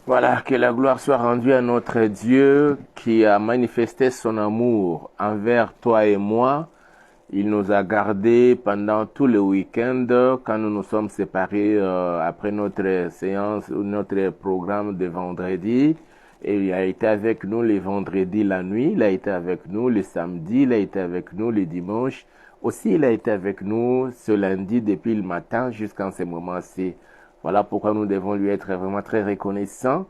Voilà, que la gloire soit rendue à notre Dieu qui a manifesté son amour envers toi et moi. Il nous a gardés pendant tout le week-end quand nous nous sommes séparés après notre séance ou notre programme de vendredi. Et il a été avec nous les vendredis la nuit, il a été avec nous les samedis, il a été avec nous les dimanches. Aussi, il a été avec nous ce lundi depuis le matin jusqu'en ce moment-ci. Voilà pourquoi nous devons lui être vraiment très reconnaissants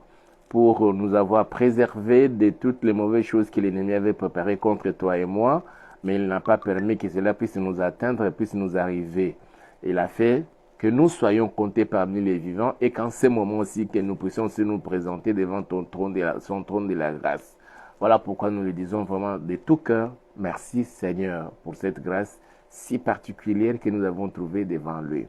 pour nous avoir préservés de toutes les mauvaises choses que l'ennemi avait préparées contre toi et moi, mais il n'a pas permis que cela puisse nous atteindre, puisse nous arriver. Il a fait que nous soyons comptés parmi les vivants et qu'en ce moment aussi, que nous puissions aussi nous présenter devant son trône de la grâce. Voilà pourquoi nous le disons vraiment de tout cœur, merci Seigneur pour cette grâce si particulière que nous avons trouvée devant lui.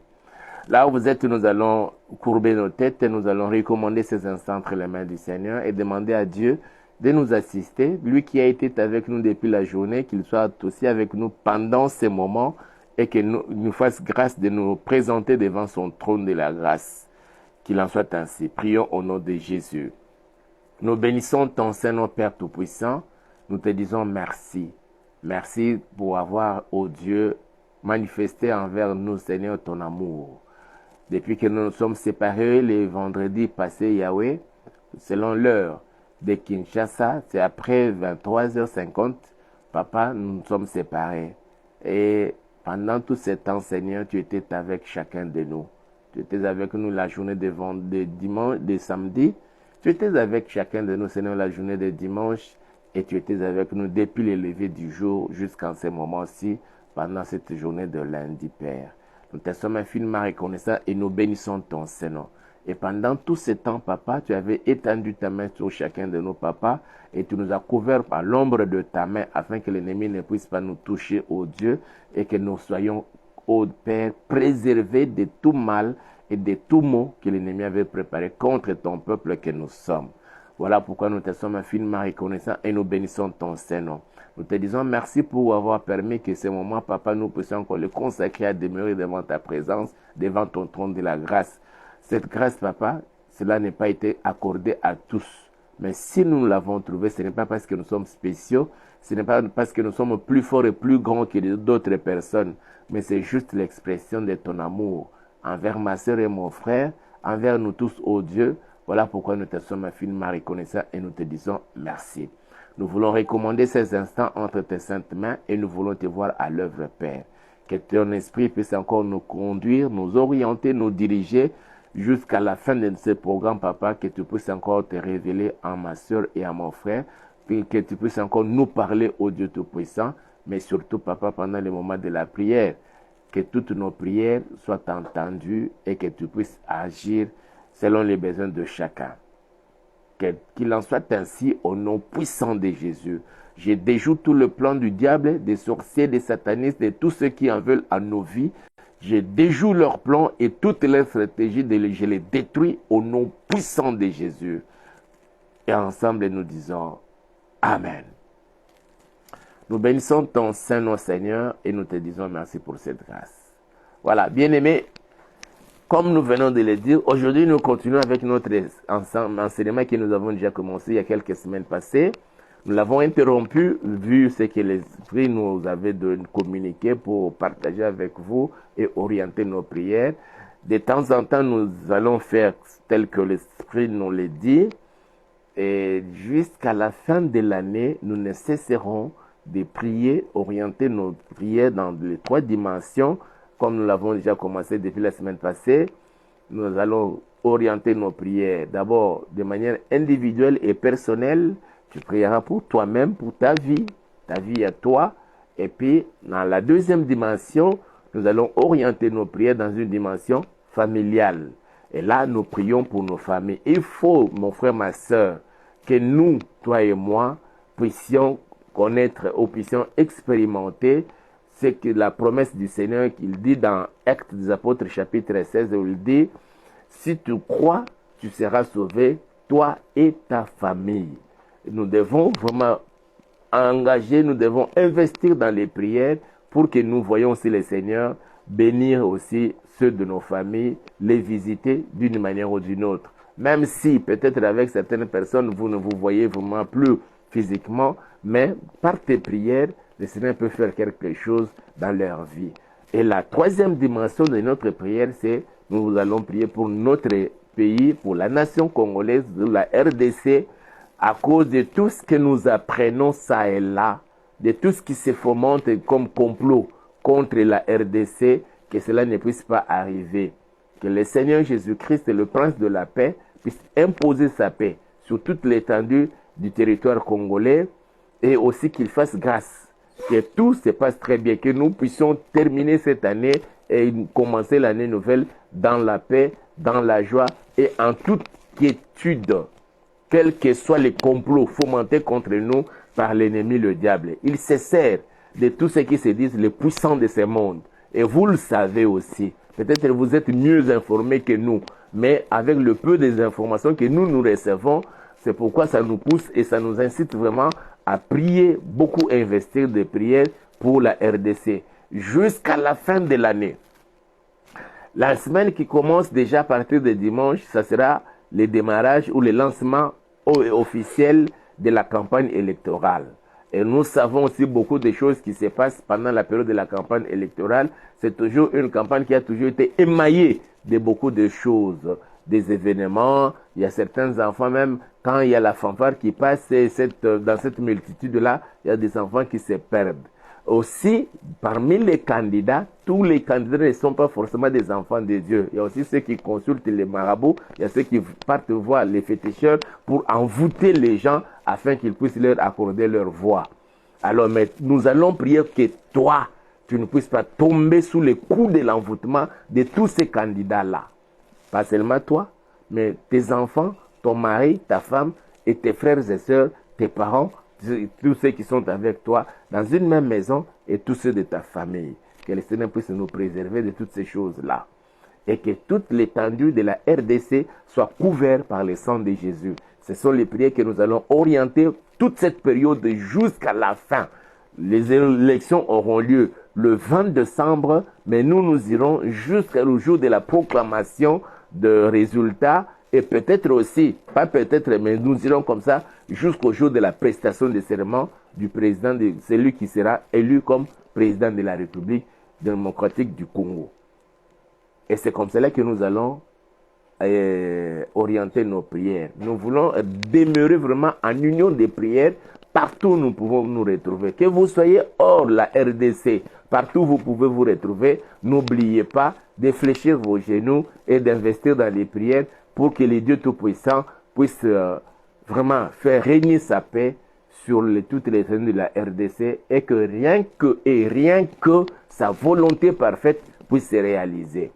Là où vous êtes, nous allons courber nos têtes et nous allons recommander ces instants entre les mains du Seigneur et demander à Dieu de nous assister. Lui qui a été avec nous depuis la journée, qu'il soit aussi avec nous pendant ces moments et qu'il nous fasse grâce de nous présenter devant son trône de la grâce. Qu'il en soit ainsi. Prions au nom de Jésus. Nous bénissons ton Saint-Nom, Père Tout-Puissant. Nous te disons merci. Merci pour avoir, ô Dieu, manifesté envers nous, Seigneur, ton amour. Depuis que nous nous sommes séparés les vendredis passés, Yahweh, selon l'heure de Kinshasa, c'est après 23h50, Papa, nous nous sommes séparés. Et pendant tout ce temps, Seigneur, tu étais avec chacun de nous. Tu étais avec nous la journée de dimanche, de samedi. Tu étais avec chacun de nous, Seigneur, la journée de dimanche. Et tu étais avec nous depuis le lever du jour jusqu'en ce moment-ci, pendant cette journée de lundi, Père. Nous te sommes infiniment reconnaissants et nous bénissons ton Saint-Nom. Et pendant tout ce temps, Papa, tu avais étendu ta main sur chacun de nos papas et tu nous as couverts par l'ombre de ta main afin que l'ennemi ne puisse pas nous toucher, ô Dieu, et que nous soyons, ô Père, préservés de tout mal et de tout mot que l'ennemi avait préparé contre ton peuple que nous sommes. Voilà pourquoi nous te sommes infiniment reconnaissants et nous bénissons ton Saint-Nom. Nous te disons merci pour avoir permis que ce moment, Papa, nous puissions encore le consacrer à demeurer devant ta présence, devant ton trône de la grâce. Cette grâce, Papa, cela n'a pas été accordé à tous. Mais si nous l'avons trouvé, ce n'est pas parce que nous sommes spéciaux, ce n'est pas parce que nous sommes plus forts et plus grands que d'autres personnes, mais c'est juste l'expression de ton amour envers ma sœur et mon frère, envers nous tous, ô Dieu. Voilà pourquoi nous te sommes infiniment reconnaissants et nous te disons merci. Nous voulons recommander ces instants entre tes saintes mains et nous voulons te voir à l'œuvre, Père. Que ton esprit puisse encore nous conduire, nous orienter, nous diriger jusqu'à la fin de ce programme, Papa, que tu puisses encore te révéler en ma soeur et à mon frère, que tu puisses encore nous parler au Dieu Tout-Puissant, mais surtout, Papa, pendant les moments de la prière, que toutes nos prières soient entendues et que tu puisses agir selon les besoins de chacun. Qu'il en soit ainsi au nom puissant de Jésus. Je déjoue tout le plan du diable, des sorciers, des satanistes, de tous ceux qui en veulent à nos vies. Je déjoue leurs plans et toutes leurs stratégies, je les détruis au nom puissant de Jésus. Et ensemble, nous disons Amen. Nous bénissons ton Saint-Nom, Seigneur, et nous te disons merci pour cette grâce. Voilà, bien-aimés, comme nous venons de le dire, aujourd'hui nous continuons avec notre enseignement que nous avons déjà commencé il y a quelques semaines passées. Nous l'avons interrompu vu ce que l'Esprit nous avait communiqué pour partager avec vous et orienter nos prières. De temps en temps, nous allons faire tel que l'Esprit nous le dit. Et jusqu'à la fin de l'année, nous ne cesserons de prier, orienter nos prières dans les 3 dimensions, comme nous l'avons déjà commencé depuis la semaine passée. Nous allons orienter nos prières d'abord de manière individuelle et personnelle. Tu prieras pour toi-même, pour ta vie à toi. Et puis, dans la 2e dimension, nous allons orienter nos prières dans une dimension familiale. Et là, nous prions pour nos familles. Il faut, mon frère, ma soeur, que nous, toi et moi, puissions connaître ou puissions expérimenter ce que la promesse du Seigneur qu'il dit dans Actes des Apôtres chapitre 16, où il dit « Si tu crois, tu seras sauvé, toi et ta famille. » Nous devons vraiment engager, nous devons investir dans les prières pour que nous voyions aussi le Seigneur bénir aussi ceux de nos familles, les visiter d'une manière ou d'une autre. même si peut-être avec certaines personnes, vous ne vous voyez vraiment plus physiquement, mais par tes prières, le Seigneur peut faire quelque chose dans leur vie. Et la troisième dimension de notre prière, c'est nous allons prier pour notre pays, pour la nation congolaise, de la RDC, à cause de tout ce que nous apprenons ça et là, de tout ce qui se fomente comme complot contre la RDC, que cela ne puisse pas arriver. Que le Seigneur Jésus-Christ, le Prince de la paix, puisse imposer sa paix sur toute l'étendue du territoire congolais et aussi qu'il fasse grâce, que tout se passe très bien, que nous puissions terminer cette année et commencer l'année nouvelle dans la paix, dans la joie et en toute quiétude, quels que soient les complots fomentés contre nous par l'ennemi, le diable. Il se sert de tout ce qui se disent les puissants de ce monde. Et vous le savez aussi. Peut-être que vous êtes mieux informés que nous. Mais avec le peu des informations que nous recevons, c'est pourquoi ça nous pousse et ça nous incite vraiment à prier, beaucoup investir de prières pour la RDC jusqu'à la fin de l'année. La semaine qui commence déjà à partir de dimanche, ça sera le démarrage ou le lancement officiel de la campagne électorale. Et nous savons aussi beaucoup de choses qui se passent pendant la période de la campagne électorale. C'est toujours une campagne qui a toujours été émaillée de beaucoup de choses, des événements. Il y a certains enfants même, quand il y a la fanfare qui passe, dans cette multitude-là, il y a des enfants qui se perdent. Aussi, parmi les candidats, tous les candidats ne sont pas forcément des enfants de Dieu. Il y a aussi ceux qui consultent les marabouts, il y a ceux qui partent voir les féticheurs pour envoûter les gens afin qu'ils puissent leur accorder leur voix. Alors, mais nous allons prier que toi, tu ne puisses pas tomber sous les coups de l'envoûtement de tous ces candidats-là. Pas seulement toi, mais tes enfants, ton mari, ta femme et tes frères et sœurs, tes parents, tous ceux qui sont avec toi dans une même maison et tous ceux de ta famille. Que le Seigneur puisse nous préserver de toutes ces choses-là. Et que toute l'étendue de la RDC soit couverte par le sang de Jésus. Ce sont les prières que nous allons orienter toute cette période jusqu'à la fin. Les élections auront lieu le 20 décembre, mais nous irons jusqu'au jour de la proclamation de résultats. Et peut-être aussi, pas peut-être, mais nous irons comme ça jusqu'au jour de la prestation de serment du président, celui qui sera élu comme président de la République démocratique du Congo. Et c'est comme cela que nous allons orienter nos prières. Nous voulons demeurer vraiment en union des prières partout où nous pouvons nous retrouver. Que vous soyez hors la RDC, partout où vous pouvez vous retrouver, n'oubliez pas de fléchir vos genoux et d'investir dans les prières pour que les dieux Tout-Puissants puissent vraiment faire régner sa paix sur toutes les zones de la RDC et que rien que sa volonté parfaite puisse se réaliser.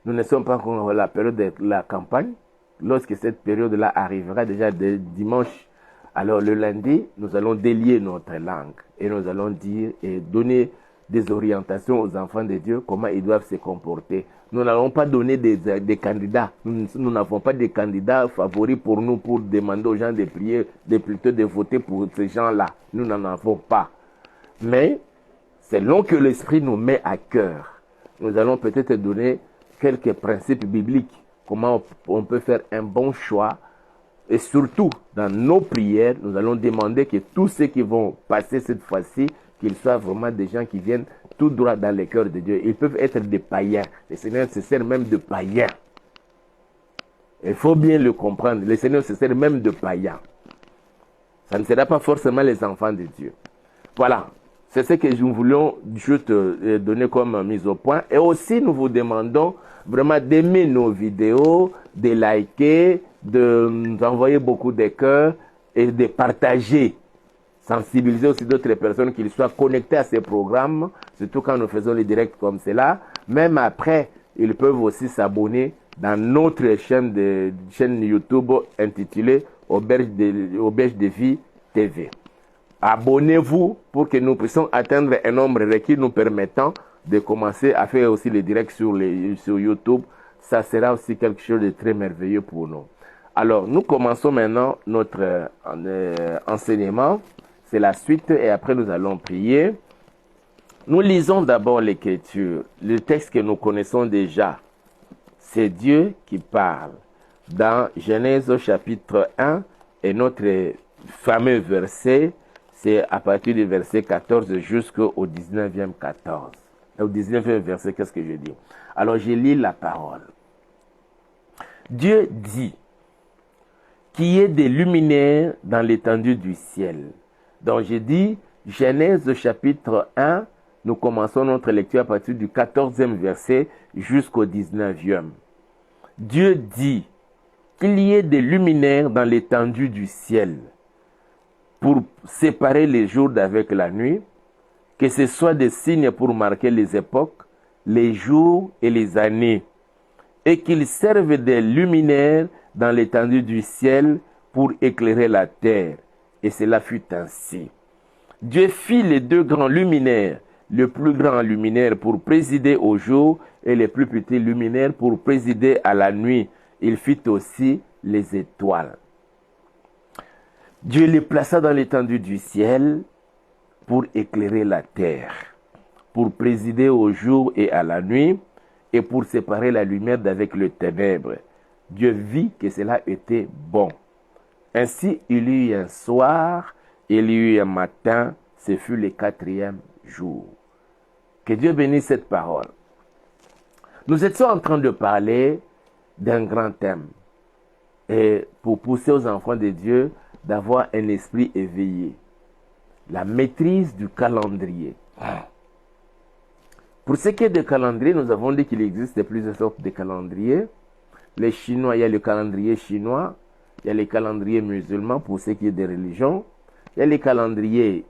Nous ne sommes pas encore à la période de la campagne. Lorsque cette période-là arrivera déjà de dimanche, alors le lundi, nous allons délier notre langue et nous allons dire et donner des orientations aux enfants de Dieu, comment ils doivent se comporter. Nous n'allons pas donner des candidats. Nous n'avons pas de candidats favoris pour nous, pour demander aux gens de prier, plutôt de voter pour ces gens-là. Nous n'en avons pas. Mais, selon que l'Esprit nous met à cœur, nous allons peut-être donner quelques principes bibliques, comment on peut faire un bon choix. Et surtout, dans nos prières, nous allons demander que tous ceux qui vont passer cette fois-ci, qu'ils soient vraiment des gens qui viennent tout droit dans le cœur de Dieu. Ils peuvent être des païens. Le Seigneur se sert même de païens. Il faut bien le comprendre. Le Seigneur se sert même de païens. Ça ne sera pas forcément les enfants de Dieu. Voilà. C'est ce que nous voulons juste donner comme mise au point. Et aussi, nous vous demandons vraiment d'aimer nos vidéos, de liker, de nous envoyer beaucoup de cœurs et de partager. Sensibiliser aussi d'autres personnes qu'ils soient connectés à ces programmes, surtout quand nous faisons les directs comme cela. Même après, ils peuvent aussi s'abonner dans notre chaîne YouTube intitulée Auberge de Vie TV. Abonnez-vous pour que nous puissions atteindre un nombre requis nous permettant de commencer à faire aussi les directs sur YouTube. Ça sera aussi quelque chose de très merveilleux pour nous. Alors, nous commençons maintenant notre enseignement. C'est la suite et après nous allons prier. Nous lisons d'abord l'Écriture, le texte que nous connaissons déjà. C'est Dieu qui parle. dans Genèse chapitre 1 et notre fameux verset, c'est à partir du verset 14 jusqu'au 19e 14. Au 19e verset, qu'est-ce que je dis? Alors, je lis la parole. Dieu dit qu'il y ait des luminaires dans l'étendue du ciel. Donc, je dis Genèse chapitre 1, nous commençons notre lecture à partir du 14e verset jusqu'au 19e. Dieu dit qu'il y ait des luminaires dans l'étendue du ciel pour séparer les jours d'avec la nuit, que ce soit des signes pour marquer les époques, les jours et les années, et qu'ils servent des luminaires dans l'étendue du ciel pour éclairer la terre. Et cela fut ainsi. Dieu fit les deux grands luminaires, le plus grand luminaire pour présider au jour et les plus petits luminaires pour présider à la nuit. Il fit aussi les étoiles. Dieu les plaça dans l'étendue du ciel pour éclairer la terre, pour présider au jour et à la nuit, et pour séparer la lumière d'avec le ténèbre. Dieu vit que cela était bon. Ainsi, il y eut un soir, il y eut un matin, ce fut le 4e jour. Que Dieu bénisse cette parole. Nous étions en train de parler d'un grand thème, et pour pousser aux enfants de Dieu d'avoir un esprit éveillé. La maîtrise du calendrier. Pour ce qui est des calendriers, nous avons dit qu'il existe plusieurs sortes de calendriers. Les Chinois, il y a le calendrier chinois, il y a les calendriers musulmans pour ce qui est des religions, il y a les calendriers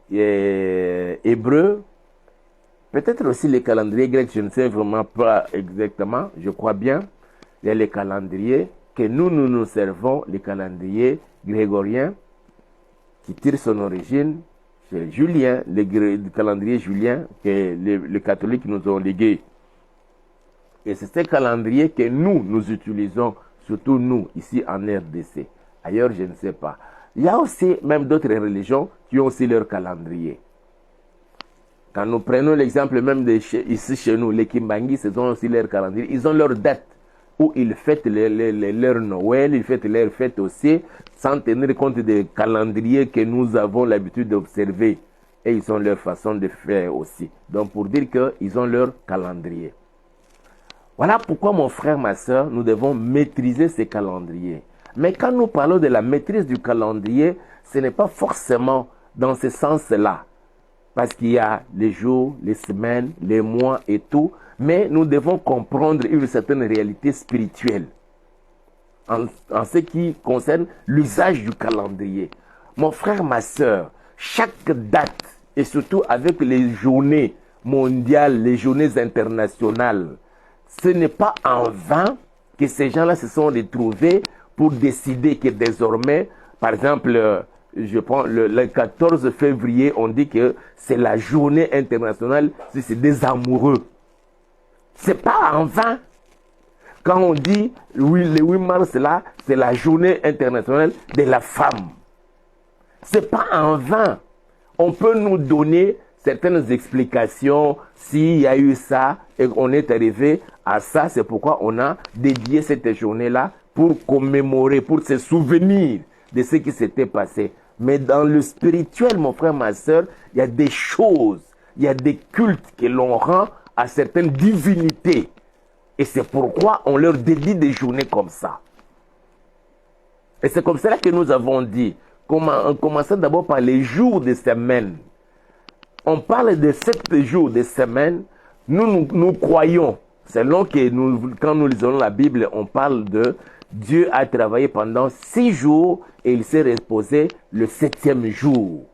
hébreux, peut-être aussi les calendriers grecs, je ne sais vraiment pas exactement, je crois bien. Il y a les calendriers que nous servons, les calendriers grégoriens, qui tire son origine chez Julien, le calendrier julien que les catholiques nous ont légué. Et c'est ce calendrier que nous utilisons, surtout nous, ici en RDC. Ailleurs, je ne sais pas. Il y a aussi même d'autres religions qui ont aussi leur calendrier. Quand nous prenons l'exemple même ici chez nous, les Kimbangi, ils ont aussi leur calendrier. Ils ont leur date où ils fêtent leur Noël, ils fêtent leur fête aussi, sans tenir compte des calendriers que nous avons l'habitude d'observer. Et ils ont leur façon de faire aussi. Donc pour dire qu'ils ont leur calendrier. Voilà pourquoi mon frère, ma soeur, nous devons maîtriser ces calendriers. Mais quand nous parlons de la maîtrise du calendrier, ce n'est pas forcément dans ce sens-là. Parce qu'il y a les jours, les semaines, les mois et tout. Mais nous devons comprendre une certaine réalité spirituelle en ce qui concerne l'usage du calendrier. Mon frère, ma soeur, chaque date, et surtout avec les journées mondiales, les journées internationales, ce n'est pas en vain que ces gens-là se sont retrouvés pour décider que désormais, par exemple, je prends le 14 février, on dit que c'est la journée internationale, c'est des amoureux. C'est pas en vain. Quand on dit oui, le 8 mars là, c'est la journée internationale de la femme. C'est pas en vain. On peut nous donner certaines explications s'il y a eu ça et qu'on est arrivé à ça. C'est pourquoi on a dédié cette journée-là pour commémorer, pour se souvenir de ce qui s'était passé. Mais dans le spirituel, mon frère, ma soeur, il y a des choses, il y a des cultes que l'on rend à certaines divinités. Et c'est pourquoi on leur dédie des journées comme ça. Et c'est comme cela que nous avons dit, en commençant d'abord par les jours de semaine. On parle de 7 jours de semaine. Nous croyons, selon que quand nous lisons la Bible, on parle de Dieu a travaillé pendant 6 jours et il s'est reposé le 7e jour.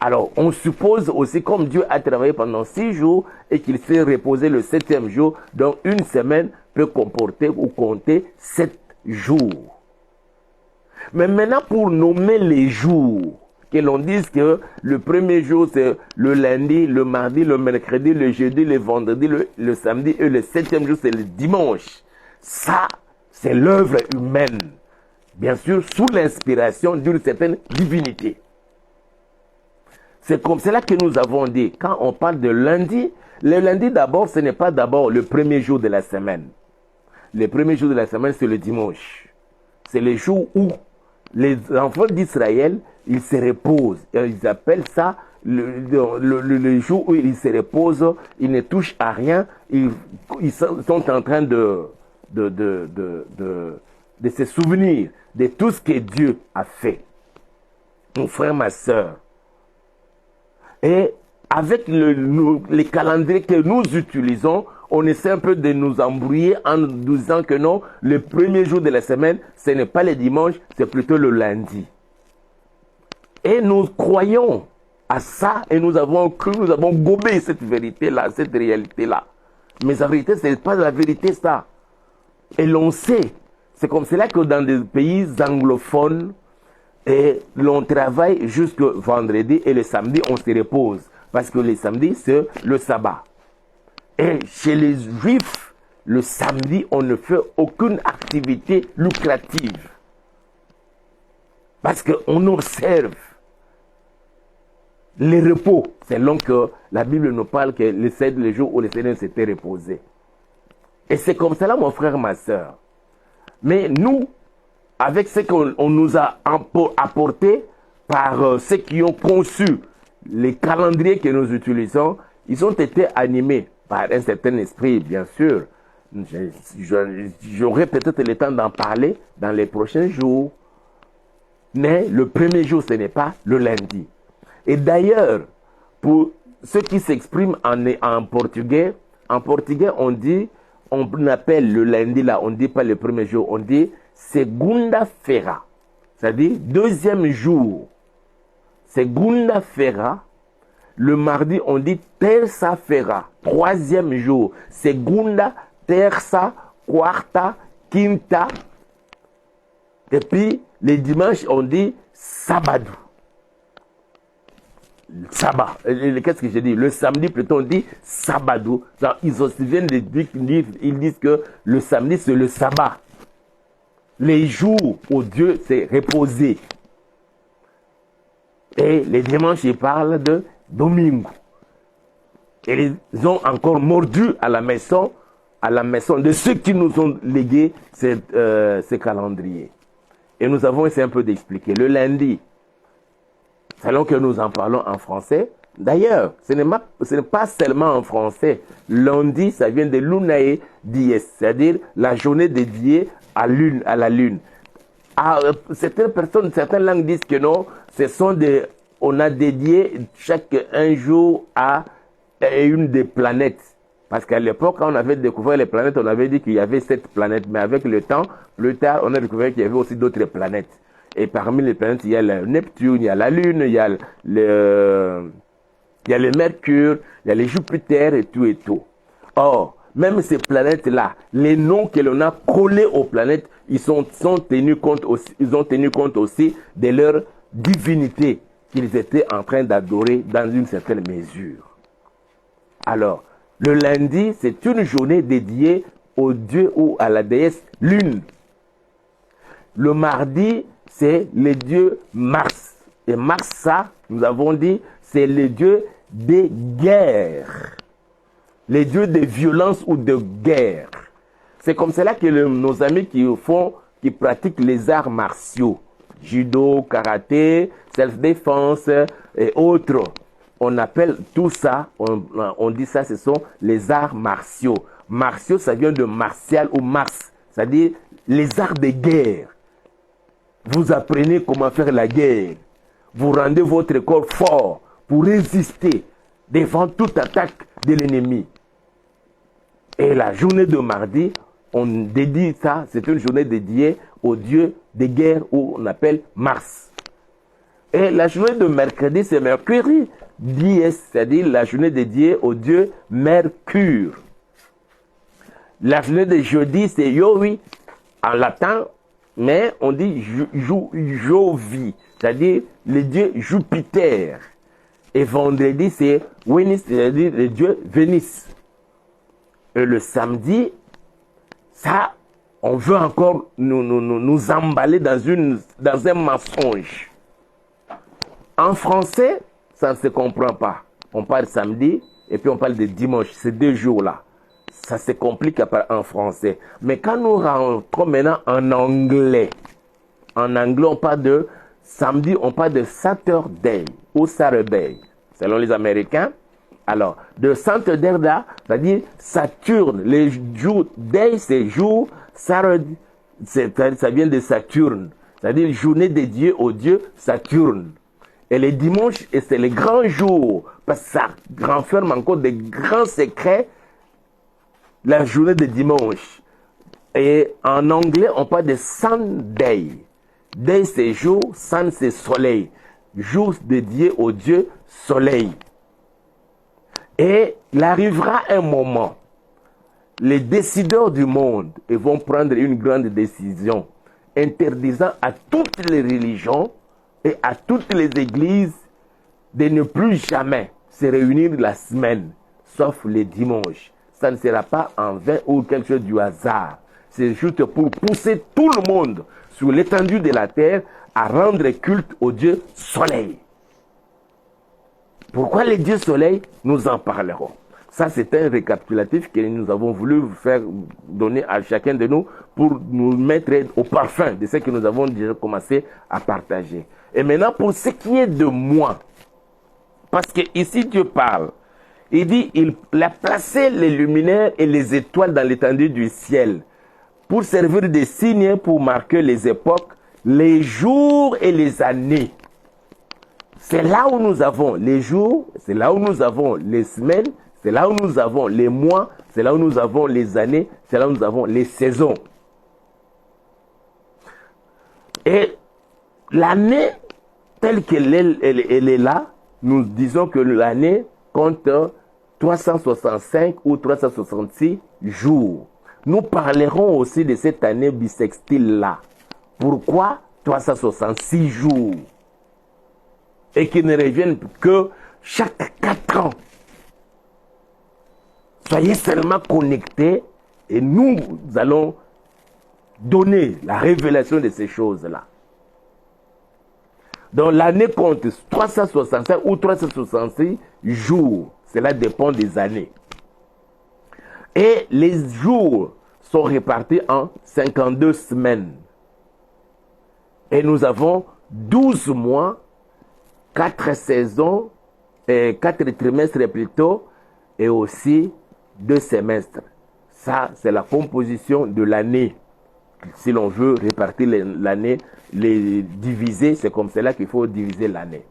Alors, on suppose aussi, comme Dieu a travaillé pendant 6 jours et qu'il s'est reposé le 7e jour, donc une semaine peut comporter ou compter 7 jours. Mais maintenant, pour nommer les jours, que l'on dise que le premier jour, c'est le lundi, le mardi, le mercredi, le jeudi, le vendredi, le samedi, et le 7e jour, c'est le dimanche. Ça, c'est l'œuvre humaine. Bien sûr, sous l'inspiration d'une certaine divinité. C'est comme cela que nous avons dit, quand on parle de lundi, le lundi d'abord, ce n'est pas d'abord le premier jour de la semaine. Le premier jour de la semaine, c'est le dimanche. c'est le jour où les enfants d'Israël, ils se reposent. Ils appellent ça le jour où ils se reposent, ils ne touchent à rien, ils sont en train de se souvenir de tout ce que Dieu a fait. Mon frère, ma soeur. Et avec les calendriers que nous utilisons, on essaie un peu de nous embrouiller en nous disant que non, le premier jour de la semaine, ce n'est pas le dimanche, c'est plutôt le lundi. Et nous croyons à ça et nous avons cru, nous avons gobé cette vérité-là, cette réalité-là. Mais en réalité, ce n'est pas la vérité ça. Et l'on sait, c'est comme cela que dans des pays anglophones, et l'on travaille jusqu'au vendredi et le samedi, on se repose. Parce que le samedi, c'est le sabbat. Et chez les juifs, le samedi, on ne fait aucune activité lucrative. Parce qu'on observe les repos. C'est long que la Bible nous parle que le jour où le Seigneur s'était reposé. Et c'est comme cela, mon frère, ma soeur. Mais nous, avec ce qu'on nous a apporté par ceux qui ont conçu les calendriers que nous utilisons, ils ont été animés par un certain esprit, bien sûr. J'aurai peut-être le temps d'en parler dans les prochains jours. Mais le premier jour, ce n'est pas le lundi. Et d'ailleurs, pour ceux qui s'expriment en portugais, on appelle le lundi là, on ne dit pas le premier jour, on dit segunda-feira, c'est-à-dire deuxième jour. Segunda-feira. Le mardi, on dit terça-feira, troisième jour. Segunda, terça, quarta, quinta. Et puis, les dimanches, on dit sabado. Sabbat. Qu'est-ce que j'ai dit? Le samedi, plutôt, on dit sabado. Ils se souviennent de dire, ils disent que le samedi, c'est le sabbat. Les jours où Dieu s'est reposé. Et les dimanches, ils parlent de domingo. Et ils ont encore mordu à la maison de ceux qui nous ont légué ces calendriers. Et nous avons essayé un peu d'expliquer. Le lundi, selon que nous en parlons en français, d'ailleurs, ce n'est pas seulement en français. Lundi, ça vient de lunae dies, c'est-à-dire la journée dédiée à la lune. Certaines langues disent que non, on a dédié un jour à une des planètes. Parce qu'à l'époque, quand on avait découvert les planètes, on avait dit qu'il y avait 7 planètes. Mais avec le temps, plus tard, on a découvert qu'il y avait aussi d'autres planètes. Et parmi les planètes, il y a le Neptune, il y a la Lune, il y a le Mercure, il y a le Jupiter et tout et tout. Or, même ces planètes-là, les noms que l'on a collés aux planètes, ils ont tenu compte aussi de leur divinité qu'ils étaient en train d'adorer dans une certaine mesure. Alors, le lundi, c'est une journée dédiée au dieu ou à la déesse Lune. Le mardi, c'est le dieu Mars. Et Mars, ça, nous avons dit, c'est le dieu des guerres. Les dieux de violence ou de guerre. C'est comme cela que nos amis qui pratiquent les arts martiaux, judo, karaté, self-défense et autres, on appelle tout ça, on dit ça, ce sont les arts martiaux. Martiaux, ça vient de martial ou Mars, c'est-à-dire les arts de guerre. Vous apprenez comment faire la guerre. Vous rendez votre corps fort pour résister devant toute attaque de l'ennemi. Et la journée de mardi, on dédie ça, c'est une journée dédiée au dieu des guerres où on appelle Mars. Et la journée de mercredi, c'est Mercure dies, c'est-à-dire la journée dédiée au dieu Mercure. La journée de jeudi, c'est Jovi en latin, mais on dit Jovi, c'est-à-dire le dieu Jupiter. Et vendredi, c'est Vénus, c'est-à-dire le dieu Vénus. Et le samedi, ça, on veut encore nous emballer dans un mensonge. En français, ça ne se comprend pas. On parle samedi et puis on parle de dimanche. Ces 2 jours-là. Ça se complique en français. Mais quand nous rentrons maintenant en anglais, En anglais, on parle de samedi, on parle de Saturday ou Saturday, selon les Américains. Alors, de Saturday, c'est-à-dire Saturne. Les jours, day, c'est jour, Saturday, ça vient de Saturne. C'est-à-dire journée dédiée au dieu Saturne. Et les dimanches, c'est les grands jours, parce que ça renferme encore des grands secrets, la journée de dimanche. Et en anglais, on parle de Sunday. Day, c'est jour, sun, c'est soleil. Jour dédié au dieu soleil. Et il arrivera un moment, les décideurs du monde vont prendre une grande décision, interdisant à toutes les religions et à toutes les églises de ne plus jamais se réunir la semaine, sauf les dimanches. Ça ne sera pas en vain ou quelque chose du hasard. C'est juste pour pousser tout le monde sur l'étendue de la terre à rendre culte au Dieu soleil. Pourquoi les dieux soleil? Nous en parlerons. Ça, c'est un récapitulatif que nous avons voulu vous faire donner à chacun de nous pour nous mettre au parfum de ce que nous avons déjà commencé à partager. Et maintenant, pour ce qui est de moi, parce que ici Dieu parle, il dit, il a placé les luminaires et les étoiles dans l'étendue du ciel pour servir de signes, pour marquer les époques, les jours et les années. C'est là où nous avons les jours, c'est là où nous avons les semaines, c'est là où nous avons les mois, c'est là où nous avons les années, c'est là où nous avons les saisons. Et l'année telle qu'elle est là, nous disons que l'année compte 365 ou 366 jours. Nous parlerons aussi de cette année bissextile-là. Pourquoi 366 jours? Et qui ne reviennent que chaque 4 ans. Soyez seulement connectés et nous allons donner la révélation de ces choses-là. Donc l'année compte 365 ou 366 jours. Cela dépend des années. Et les jours sont répartis en 52 semaines. Et nous avons 12 mois, 4 saisons, 4 trimestres plutôt, et aussi 2 semestres. Ça, c'est la composition de l'année. Si l'on veut répartir l'année, les diviser, c'est comme cela qu'il faut diviser l'année.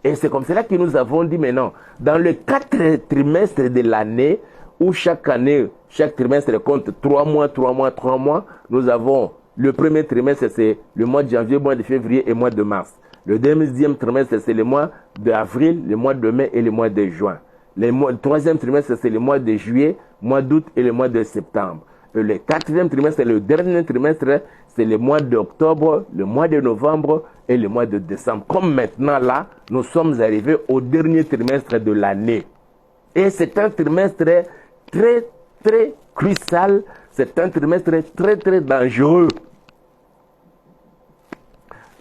Et c'est comme cela que nous avons dit maintenant, dans les 4 trimestres de l'année, où chaque année, chaque trimestre compte 3 mois, 3 mois, 3 mois, nous avons le premier trimestre, c'est le mois de janvier, mois de février et mois de mars. Le deuxième trimestre, c'est le mois d'avril, le mois de mai et le mois de juin. Le troisième trimestre, c'est le mois de juillet, mois d'août et le mois de septembre. Et le quatrième trimestre, le dernier trimestre, c'est le mois d'octobre, le mois de novembre et le mois de décembre. Comme maintenant là, nous sommes arrivés au dernier trimestre de l'année. Et c'est un trimestre très, très crucial. C'est un trimestre très, très dangereux.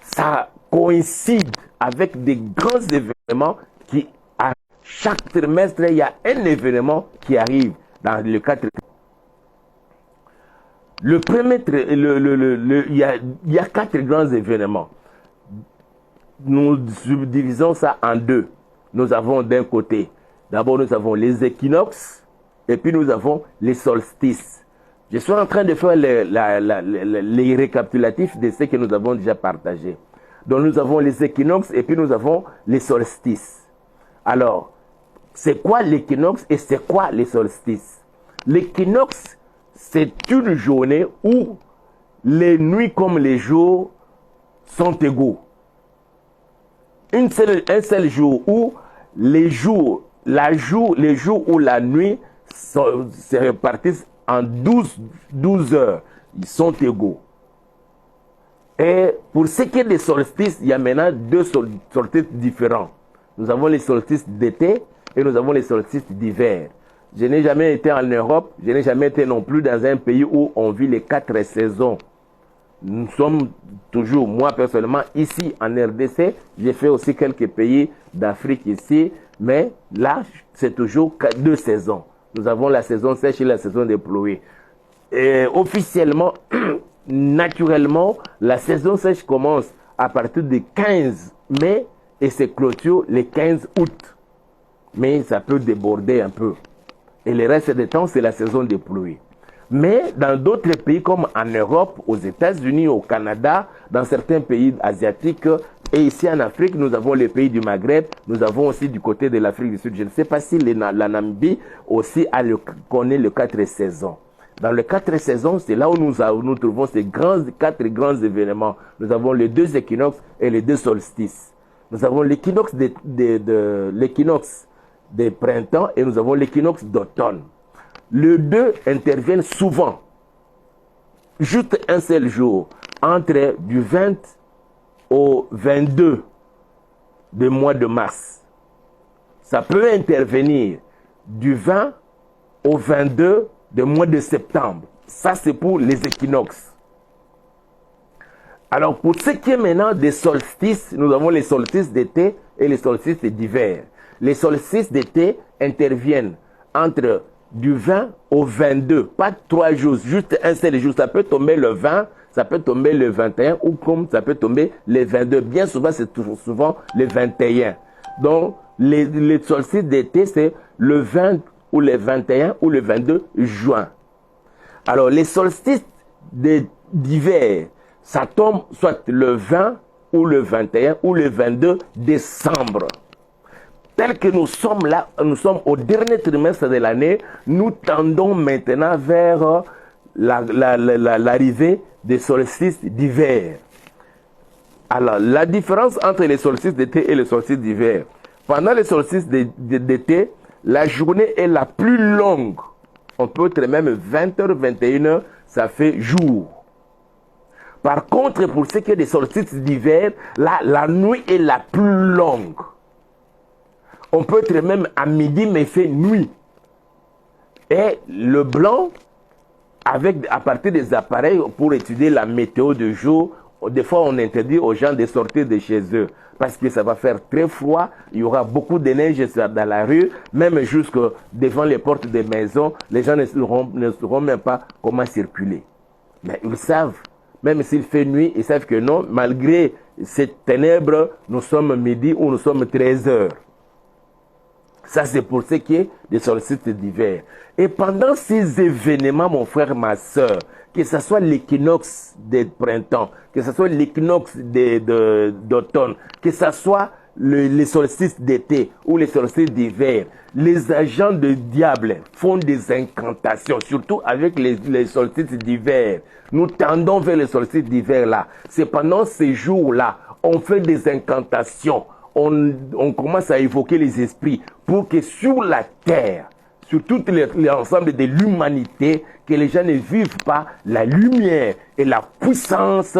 Ça coïncide avec des grands événements qui, à chaque trimestre, il y a un événement qui arrive dans le 4 trimestre. Le premier, il y a 4 grands événements. Nous subdivisons ça en 2. Nous avons d'un côté, d'abord nous avons les équinoxes et puis nous avons les solstices. Je suis en train de faire les récapitulatifs de ce que nous avons déjà partagé. Donc nous avons les équinoxes et puis nous avons les solstices. Alors, c'est quoi l'équinoxe et c'est quoi les solstices? L'équinoxe, c'est une journée où les nuits comme les jours sont égaux. Un seul jour où les jours ou la nuit se répartissent en 12 heures. Ils sont égaux. Et pour ce qui est des solstices, il y a maintenant 2 solstices différents. Nous avons les solstices d'été et nous avons les solstices d'hiver. Je n'ai jamais été en Europe, je n'ai jamais été non plus dans un pays où on vit les 4 saisons. Nous sommes toujours, moi personnellement, ici en RDC, j'ai fait aussi quelques pays d'Afrique ici, mais là, c'est toujours 2 saisons. Nous avons la saison sèche et la saison des pluies. Et officiellement, naturellement, la saison sèche commence à partir du 15 mai et se clôture le 15 août. Mais ça peut déborder un peu. Et le reste du temps, c'est la saison des pluies. Mais dans d'autres pays comme en Europe, aux États-Unis, au Canada, dans certains pays asiatiques, et ici en Afrique, nous avons les pays du Maghreb, nous avons aussi du côté de l'Afrique du Sud. Je ne sais pas si la Namibie aussi connaît le 4 saisons. Dans le 4 saisons, c'est là où nous trouvons ces 4 grands événements. Nous avons les 2 équinoxes et les 2 solstices. Nous avons l'équinoxe des printemps et nous avons l'équinoxe d'automne. Les deux interviennent souvent, juste un seul jour, entre du 20 au 22 du mois de mars. Ça peut intervenir du 20 au 22 du mois de septembre. Ça, c'est pour les équinoxes. Alors, pour ce qui est maintenant des solstices, nous avons les solstices d'été et les solstices d'hiver. Les solstices d'été interviennent entre du 20 au 22, pas 3 jours, juste un seul jour. Ça peut tomber le 20, ça peut tomber le 21 ou comme ça peut tomber le 22. Bien souvent, c'est toujours souvent le 21. Donc, les solstices d'été, c'est le 20 ou le 21 ou le 22 juin. Alors, les solstices d'hiver, ça tombe soit le 20 ou le 21 ou le 22 décembre. Tel que nous sommes là, nous sommes au dernier trimestre de l'année, nous tendons maintenant vers l'arrivée des solstices d'hiver. Alors, la différence entre les solstices d'été et les solstices d'hiver. Pendant les solstices d'été, la journée est la plus longue. On peut être même 20h, 21h, ça fait jour. Par contre, pour ce qui est des solstices d'hiver, là, la nuit est la plus longue. On peut être même à midi, mais il fait nuit. Et le blanc, à partir des appareils pour étudier la météo du jour, des fois on interdit aux gens de sortir de chez eux. Parce que ça va faire très froid, il y aura beaucoup de neige dans la rue, même jusque devant les portes des maisons, les gens ne sauront même pas comment circuler. Mais ils savent, même s'il fait nuit, ils savent que non, malgré cette ténèbres, nous sommes midi ou nous sommes 13 heures. Ça, c'est pour ce qui est des solstices d'hiver. Et pendant ces événements, mon frère, ma soeur, que ce soit l'équinoxe des printemps, que ce soit l'équinoxe d'automne, que ce soit les solstices d'été ou les solstices d'hiver, les agents de diable font des incantations, surtout avec les solstices d'hiver. Nous tendons vers les solstices d'hiver là. C'est pendant ces jours-là, on fait des incantations. On commence à évoquer les esprits pour que sur la terre, sur tout l'ensemble de l'humanité, que les gens ne vivent pas la lumière et la puissance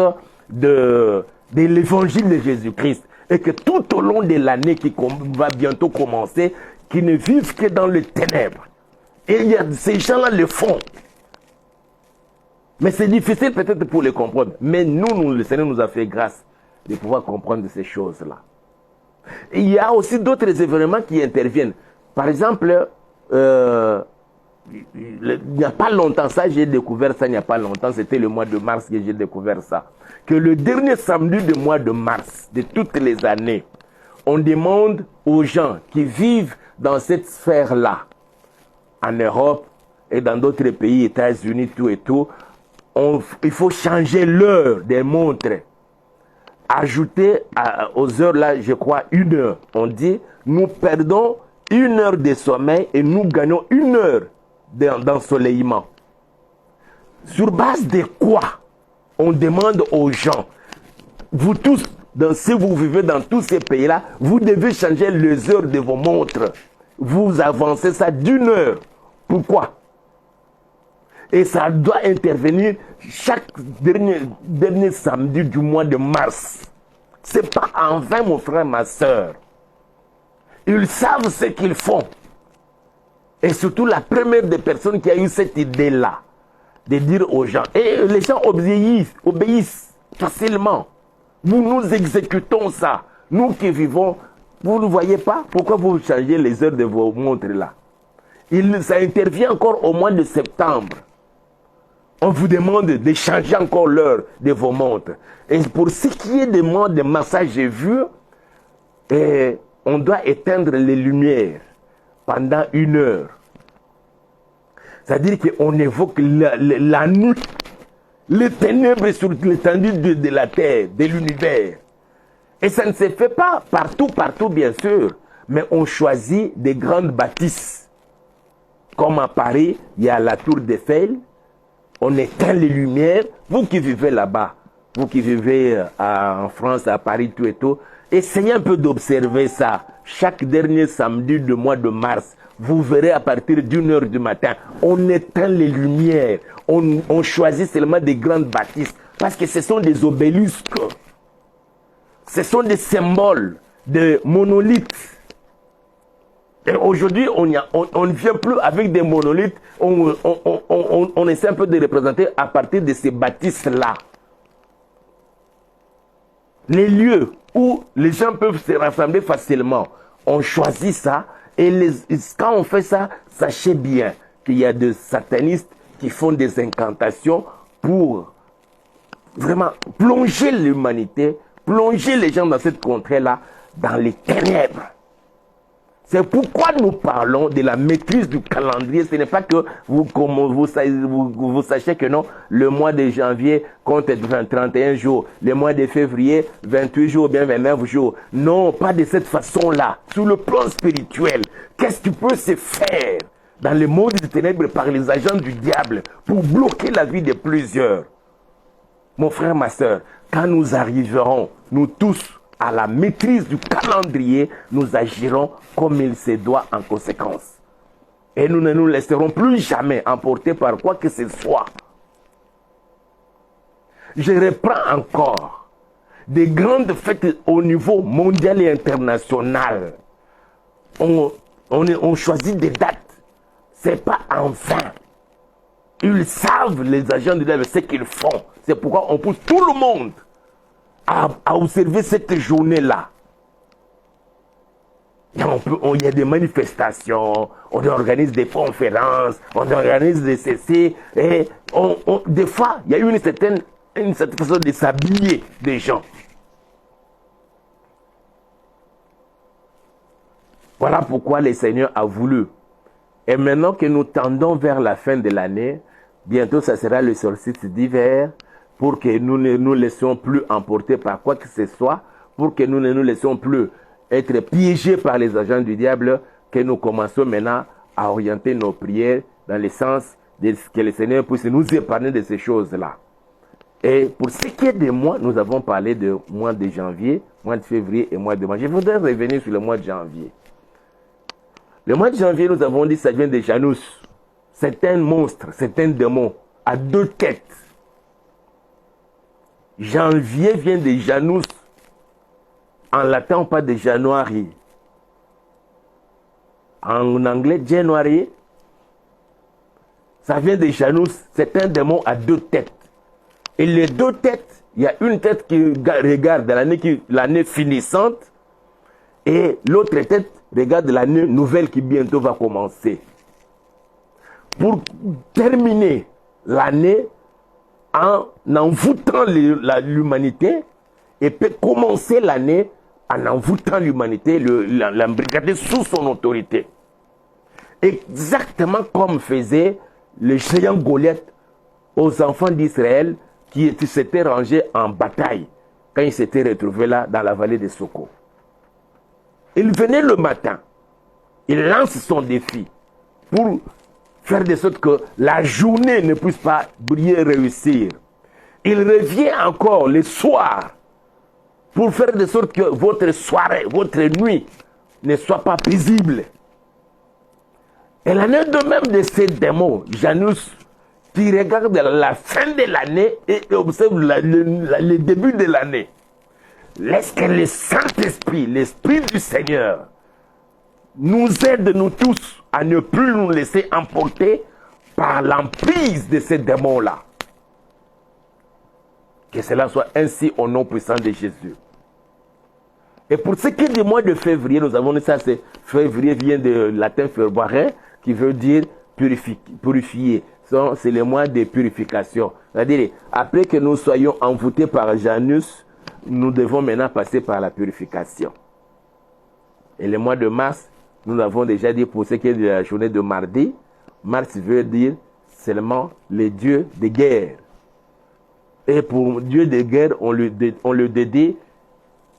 de l'évangile de Jésus-Christ. Et que tout au long de l'année qui va bientôt commencer, qu'ils ne vivent que dans les ténèbres. Et ces gens-là le font. Mais c'est difficile peut-être pour les comprendre. Mais nous, le Seigneur nous a fait grâce de pouvoir comprendre ces choses-là. Et il y a aussi d'autres événements qui interviennent. Par exemple, il n'y a pas longtemps, ça j'ai découvert ça il n'y a pas longtemps, c'était le mois de mars que j'ai découvert ça. Que le dernier samedi du mois de mars de toutes les années, on demande aux gens qui vivent dans cette sphère-là, en Europe et dans d'autres pays, États-Unis, tout et tout, il faut changer l'heure des montres. Ajouter aux heures là, je crois, 1 heure. On dit, nous perdons 1 heure de sommeil et nous gagnons 1 heure d'ensoleillement. Sur base de quoi on demande aux gens, vous tous, si vous vivez dans tous ces pays-là, vous devez changer les heures de vos montres. Vous avancez ça d'1 heure. Pourquoi? Et ça doit intervenir chaque dernier samedi du mois de mars. C'est pas en vain, mon frère, ma soeur. Ils savent ce qu'ils font. Et surtout la première des personnes qui a eu cette idée-là, de dire aux gens, et les gens obéissent facilement. Nous exécutons ça. Nous qui vivons, vous ne voyez pas pourquoi vous changez les heures de vos montres là. Ça intervient encore au mois de septembre. On vous demande de changer encore l'heure de vos montres. Et pour ce qui est des montres de massage, j'ai vu, on doit éteindre les lumières pendant 1 heure. C'est-à-dire qu'on évoque la nuit, les ténèbres sur l'étendue de la terre, de l'univers. Et ça ne se fait pas partout bien sûr, mais on choisit des grandes bâtisses. Comme à Paris, il y a la tour d'Eiffel, on éteint les lumières. Vous qui vivez là-bas, vous qui vivez en France, à Paris, tout et tout, essayez un peu d'observer ça. Chaque dernier samedi du mois de mars, vous verrez à partir d'1 h du matin, on éteint les lumières. On choisit seulement des grandes bâtisses parce que ce sont des obélisques. Ce sont des symboles, des monolithes. Et aujourd'hui, on ne vient plus avec des monolithes. On essaie un peu de représenter à partir de ces bâtisses-là. Les lieux où les gens peuvent se rassembler facilement. On choisit ça. Et quand on fait ça, sachez bien qu'il y a des satanistes qui font des incantations pour vraiment plonger l'humanité, plonger les gens dans cette contrée-là, dans les ténèbres. C'est pourquoi nous parlons de la maîtrise du calendrier. Ce n'est pas que vous sachiez que non, le mois de janvier compte 31 jours, le mois de février 28 jours, bien 29 jours. Non, pas de cette façon-là. Sur le plan spirituel, qu'est-ce qui peut se faire dans le monde des ténèbres par les agents du diable pour bloquer la vie de plusieurs? Mon frère, ma soeur, quand nous arriverons, nous tous, à la maîtrise du calendrier, nous agirons comme il se doit en conséquence. Et nous ne nous laisserons plus jamais emporter par quoi que ce soit. Je reprends encore des grandes fêtes au niveau mondial et international. On choisit des dates. Ce n'est pas en vain. Ils savent, les agents du diable, ce qu'ils font. C'est pourquoi on pousse tout le monde à observer cette journée-là. Il y a des manifestations, on organise des conférences, on organise des CC, et des fois, il y a une certaine façon de s'habiller des gens. Voilà pourquoi le Seigneur a voulu. Et maintenant que nous tendons vers la fin de l'année, bientôt ça sera le solstice d'hiver, pour que nous ne nous laissions plus emporter par quoi que ce soit, pour que nous ne nous laissions plus être piégés par les agents du diable, que nous commençons maintenant à orienter nos prières dans le sens de que le Seigneur puisse nous épargner de ces choses-là. Et pour ce qui est de mois, nous avons parlé de mois de janvier, mois de février et mois de mars. Je voudrais revenir sur le mois de janvier. Le mois de janvier, nous avons dit que ça vient de Janus. C'est un monstre, c'est un démon à 2 têtes. Janvier vient de Janus. En latin, on parle de January. En anglais, January, ça vient de Janus. C'est un démon à 2 têtes. Et les 2 têtes, il y a une tête qui regarde l'année finissante et l'autre tête regarde l'année nouvelle qui bientôt va commencer. Pour terminer l'année en envoûtant l'humanité et peut commencer l'année en envoûtant l'humanité, l'embrigader sous son autorité. Exactement comme faisait le géant Goliath aux enfants d'Israël qui s'étaient rangés en bataille quand ils s'étaient retrouvés là dans la vallée de Soko. Il venait le matin, il lance son défi pour faire de sorte que la journée ne puisse pas briller, réussir. Il revient encore le soir pour faire de sorte que votre soirée, votre nuit ne soit pas paisible. Et l'année de même de ces démons, Janus, qui regarde la fin de l'année et observe le début de l'année. Laisse que le Saint-Esprit, l'Esprit du Seigneur, nous aide, nous tous, à ne plus nous laisser emporter par l'emprise de ces démons-là. Que cela soit ainsi au nom puissant de Jésus. Et pour ce qui est du mois de février, nous avons dit ça, février vient de latin fervare, qui veut dire purifier, c'est les mois de purification. C'est-à-dire, après que nous soyons envoûtés par Janus, nous devons maintenant passer par la purification. Et le mois de mars, nous l'avons déjà dit pour ce qui est de la journée de mardi, Mars veut dire seulement les dieux de guerre. Et pour Dieu de guerre, on le dédie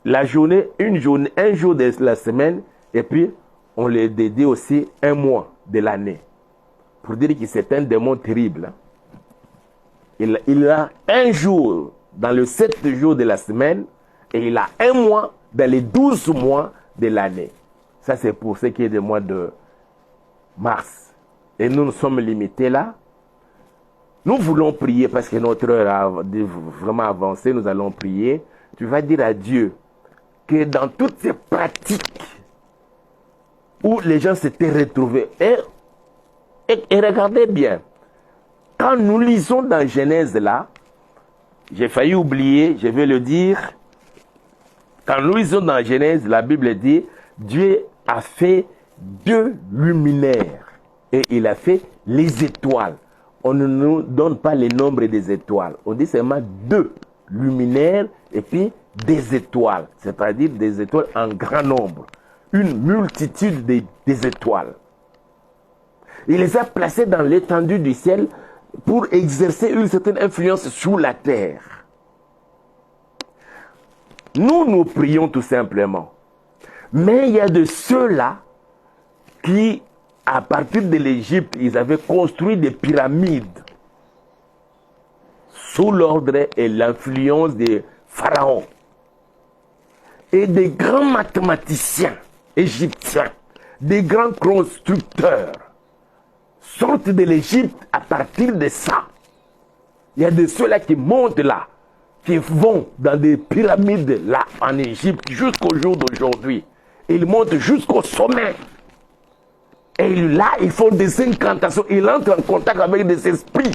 la journée, un jour de la semaine, et puis on le dédie aussi un mois de l'année. Pour dire que c'est un démon terrible. Il a un jour dans les 7 jours de la semaine, et il a un mois dans les 12 mois de l'année. Ça, c'est pour ce qui est du mois de mars. Et nous sommes limités là. Nous voulons prier parce que notre heure a vraiment avancé. Nous allons prier. Tu vas dire à Dieu que dans toutes ces pratiques où les gens s'étaient retrouvés, et regardez bien, quand nous lisons dans Genèse là, j'ai failli oublier, je vais le dire, quand nous lisons dans Genèse, la Bible dit, Dieu a fait 2 luminaires et il a fait les étoiles. On ne nous donne pas les nombres des étoiles. On dit seulement 2 luminaires et puis des étoiles. C'est-à-dire des étoiles en grand nombre. Une multitude des étoiles. Il les a placées dans l'étendue du ciel pour exercer une certaine influence sur la terre. Nous prions tout simplement. Mais il y a de ceux-là qui, à partir de l'Égypte, ils avaient construit des pyramides sous l'ordre et l'influence des pharaons. Et des grands mathématiciens égyptiens, des grands constructeurs, sortent de l'Égypte à partir de ça. Il y a de ceux-là qui montent là, qui vont dans des pyramides là en Égypte jusqu'au jour d'aujourd'hui. Ils montent jusqu'au sommet. Et là, ils font des incantations. Ils entrent en contact avec des esprits.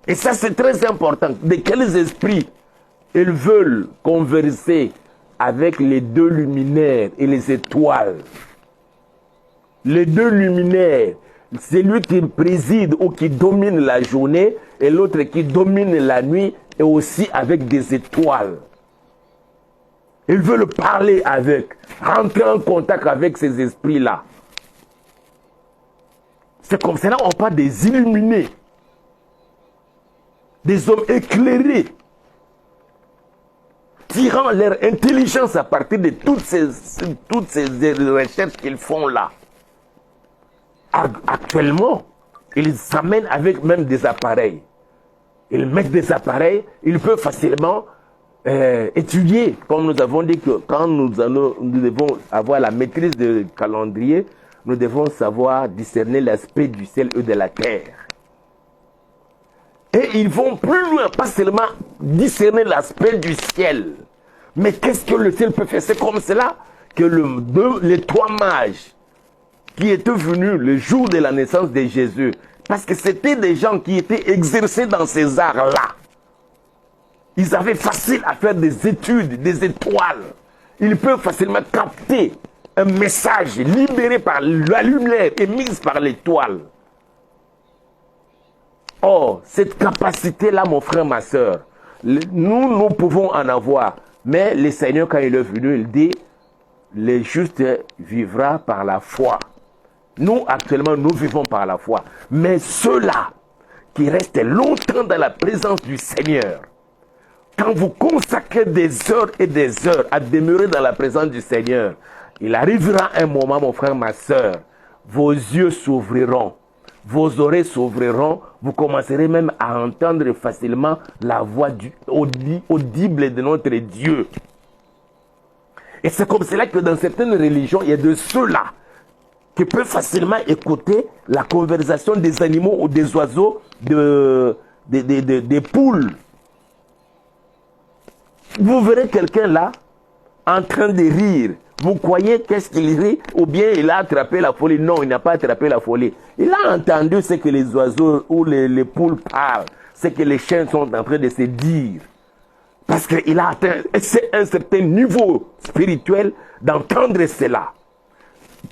Et ça, c'est très important. De quels esprits ils veulent converser avec les 2 luminaires et les étoiles. Les 2 luminaires, c'est lui qui préside ou qui domine la journée et l'autre qui domine la nuit et aussi avec des étoiles. Ils veulent parler avec, rentrer en contact avec ces esprits-là. C'est comme cela qu'on parle des illuminés, des hommes éclairés, tirant leur intelligence à partir de toutes ces recherches qu'ils font là. Actuellement, ils s'amènent avec même des appareils. Ils mettent des appareils, ils peuvent facilement étudier, comme nous avons dit que quand nous devons avoir la maîtrise du calendrier, nous devons savoir discerner l'aspect du ciel et de la terre. Et ils vont plus loin, pas seulement discerner l'aspect du ciel, mais qu'est-ce que le ciel peut faire? C'est comme cela que les 3 mages qui étaient venus le jour de la naissance de Jésus, parce que c'était des gens qui étaient exercés dans ces arts-là. Ils avaient facile à faire des études, des étoiles. Ils peuvent facilement capter un message libéré par la lumière émise par l'étoile. Oh, cette capacité-là, mon frère, ma soeur, nous pouvons en avoir. Mais le Seigneur, quand il est venu, il dit, le juste vivra par la foi. Nous, actuellement, nous vivons par la foi. Mais ceux-là qui restent longtemps dans la présence du Seigneur, quand vous consacrez des heures et des heures à demeurer dans la présence du Seigneur, il arrivera un moment, mon frère, ma soeur, vos yeux s'ouvriront, vos oreilles s'ouvriront, vous commencerez même à entendre facilement la voix audible de notre Dieu. Et c'est comme cela que dans certaines religions, il y a de ceux-là qui peuvent facilement écouter la conversation des animaux ou des oiseaux, des poules. Vous verrez quelqu'un là, en train de rire. Vous croyez qu'est-ce qu'il rit? Ou bien il a attrapé la folie? Non, il n'a pas attrapé la folie. Il a entendu ce que les oiseaux ou les poules parlent. Ce que les chiens sont en train de se dire. Parce qu'il a atteint un certain niveau spirituel d'entendre cela.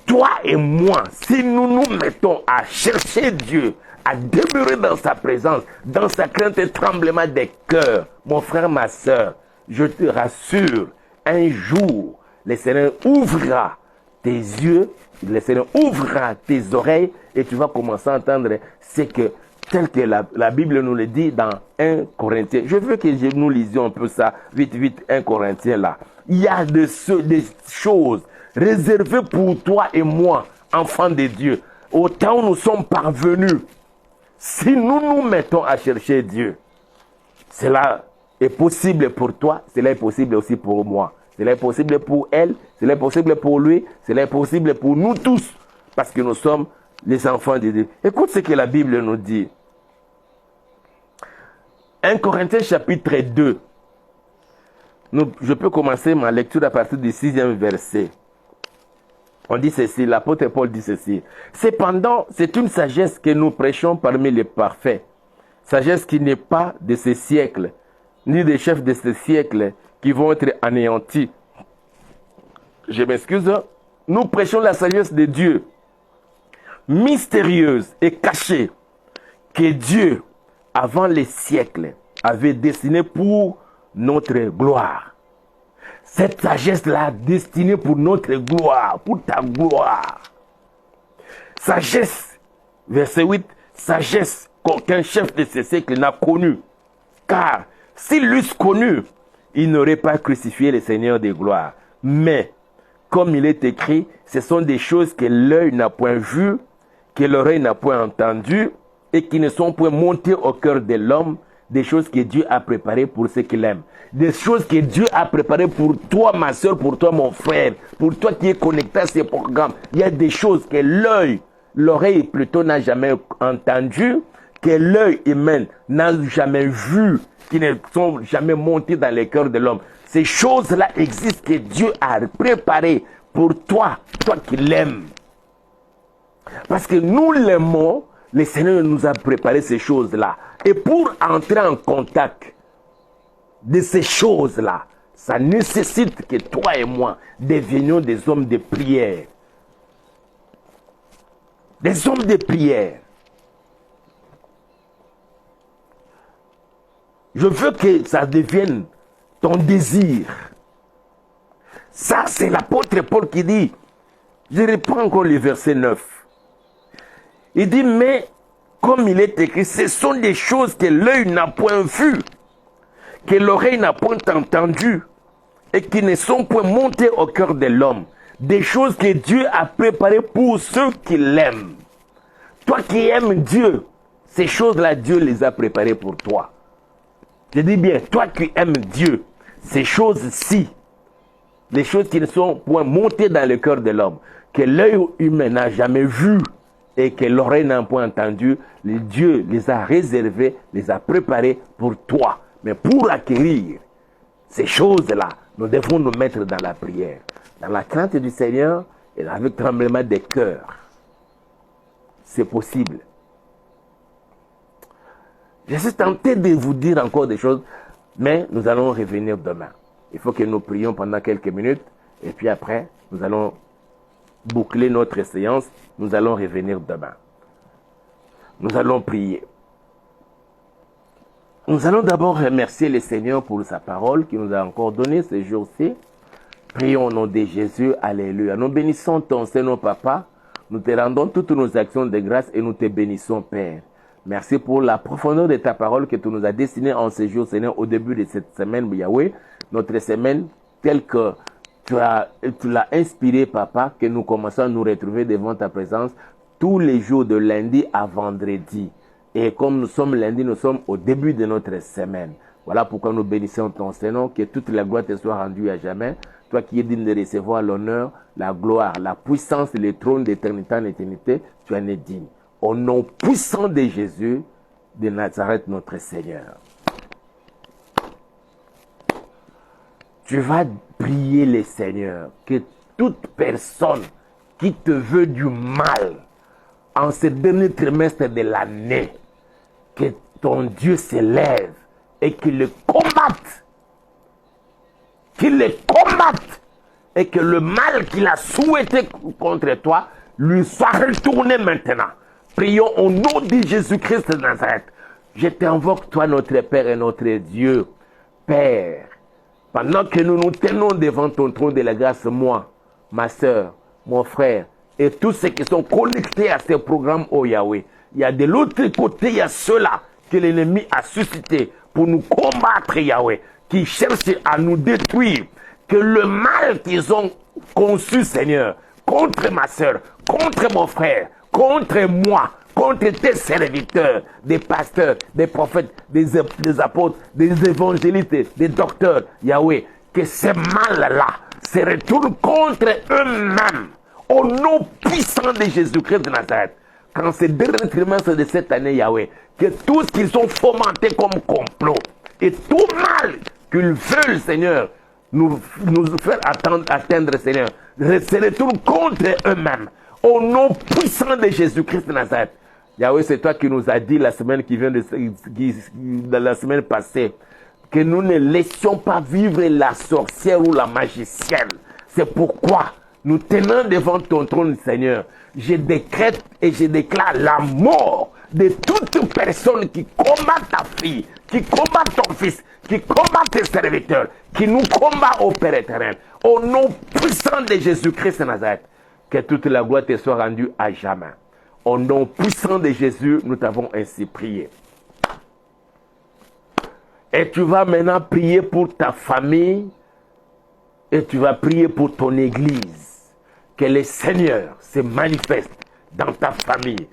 toi et moi, si nous nous mettons à chercher Dieu, à demeurer dans sa présence, dans sa crainte et tremblement des cœurs, mon frère, ma soeur, je te rassure, un jour, le Seigneur ouvrira tes yeux, le Seigneur ouvrira tes oreilles et tu vas commencer à entendre ce que, tel que la Bible nous le dit dans 1 Corinthiens. Je veux que nous lisions un peu ça, vite, 1 Corinthiens là. Il y a des choses réservées pour toi et moi, enfants de Dieu. Au temps où nous sommes parvenus, si nous nous mettons à chercher Dieu, cela est possible pour toi, cela est possible aussi pour moi. Cela est possible pour elle, cela est possible pour lui, cela est possible pour nous tous, parce que nous sommes les enfants de Dieu. Écoute ce que la Bible nous dit. 1 Corinthiens chapitre 2. Je peux commencer ma lecture à partir du 6e verset. On dit ceci, l'apôtre Paul dit ceci. Cependant, c'est une sagesse que nous prêchons parmi les parfaits. Sagesse qui n'est pas de ce siècle, ni des chefs de ce siècle qui vont être anéantis. Je m'excuse. Nous prêchons la sagesse de Dieu, mystérieuse et cachée, que Dieu, avant les siècles, avait destinée pour notre gloire. Cette sagesse-là, destinée pour notre gloire, pour ta gloire. Sagesse, verset 8, sagesse qu'aucun chef de ce siècle n'a connue. Car s'il l'eussent connu, il n'aurait pas crucifié le Seigneur de gloire. Mais, comme il est écrit, ce sont des choses que l'œil n'a point vues, que l'oreille n'a point entendues, et qui ne sont point montées au cœur de l'homme, des choses que Dieu a préparées pour ceux qui l'aiment. Des choses que Dieu a préparées pour toi, ma soeur, pour toi, mon frère, pour toi qui es connecté à ces programmes. Il y a des choses que l'œil, l'oreille plutôt n'a jamais entendues, que l'œil humain n'a jamais vues, qui ne sont jamais montées dans le cœur de l'homme. Ces choses-là existent que Dieu a préparées pour toi, toi qui l'aimes. Parce que nous l'aimons, le Seigneur nous a préparé ces choses-là. Et pour entrer en contact de ces choses-là, ça nécessite que toi et moi devenions des hommes de prière. Des hommes de prière. Je veux que ça devienne ton désir. Ça, c'est l'apôtre Paul qui dit, je reprends encore le verset 9. Il dit, mais comme il est écrit, ce sont des choses que l'œil n'a point vues, que l'oreille n'a point entendues, et qui ne sont point montées au cœur de l'homme. Des choses que Dieu a préparées pour ceux qui l'aiment. Toi qui aimes Dieu, ces choses-là, Dieu les a préparées pour toi. Je dis bien, toi qui aimes Dieu, ces choses-ci, les choses qui ne sont point montées dans le cœur de l'homme, que l'œil humain n'a jamais vues, et que l'oreille n'a point entendu, Dieu les a réservés, les a préparés pour toi. Mais pour acquérir ces choses-là, nous devons nous mettre dans la prière, dans la crainte du Seigneur et avec tremblement des cœurs. C'est possible. Je suis tenté de vous dire encore des choses, mais nous allons revenir demain. Il faut que nous prions pendant quelques minutes, et puis après, nous allons boucler notre séance. Nous allons revenir demain. Nous allons prier. Nous allons d'abord remercier le Seigneur pour sa parole qu'il nous a encore donnée ce jour-ci. Prions au nom de Jésus. Alléluia. Nous bénissons ton Seigneur, Papa. Nous te rendons toutes nos actions de grâce et nous te bénissons, Père. Merci pour la profondeur de ta parole que tu nous as destinée en ce jour, Seigneur, au début de cette semaine, Yahweh. Notre semaine telle que tu l'as inspiré, Papa, que nous commençons à nous retrouver devant ta présence tous les jours de lundi à vendredi. Et comme nous sommes lundi, nous sommes au début de notre semaine. Voilà pourquoi nous bénissons ton Seigneur, que toute la gloire te soit rendue à jamais. Toi qui es digne de recevoir l'honneur, la gloire, la puissance et le trône d'éternité en éternité, tu en es digne. Au nom puissant de Jésus de Nazareth, notre Seigneur. Tu vas prier le Seigneur que toute personne qui te veut du mal en ce dernier trimestre de l'année, que ton Dieu s'élève et qu'il le combatte. Qu'il le combatte. et que le mal qu'il a souhaité contre toi lui soit retourné maintenant. Prions au nom de Jésus-Christ de Nazareth. Je t'invoque, toi, notre Père et notre Dieu. Père, pendant que nous nous tenons devant ton trône de la grâce, moi, ma soeur, mon frère, et tous ceux qui sont connectés à ce programme, oh Yahweh, il y a de l'autre côté, il y a ceux-là que l'ennemi a suscité pour nous combattre, Yahweh, qui cherchent à nous détruire. Que le mal qu'ils ont conçu, Seigneur, contre ma soeur, contre mon frère, contre moi, contre tes serviteurs, des pasteurs, des prophètes, des apôtres, des évangélistes, des docteurs, Yahweh, que ces mal-là se retournent contre eux-mêmes, au nom puissant de Jésus-Christ de Nazareth. Quand ce dernier trimestre de cette année, Yahweh, que tout ce qu'ils ont fomenté comme complot, et tout mal qu'ils veulent, Seigneur, nous faire atteindre, Seigneur, se retournent contre eux-mêmes, au nom puissant de Jésus-Christ de Nazareth. Yahweh, c'est toi qui nous as dit la semaine la semaine passée, que nous ne laissions pas vivre la sorcière ou la magicienne. C'est pourquoi nous tenons devant ton trône, Seigneur. Je décrète et je déclare la mort de toute personne qui combat ta fille, qui combat ton fils, qui combat tes serviteurs, qui nous combat au Père éternel. Au nom puissant de Jésus-Christ de Nazareth, que toute la gloire te soit rendue à jamais. Au nom puissant de Jésus, nous t'avons ainsi prié. Et tu vas maintenant prier pour ta famille et tu vas prier pour ton église. Que le Seigneur se manifeste dans ta famille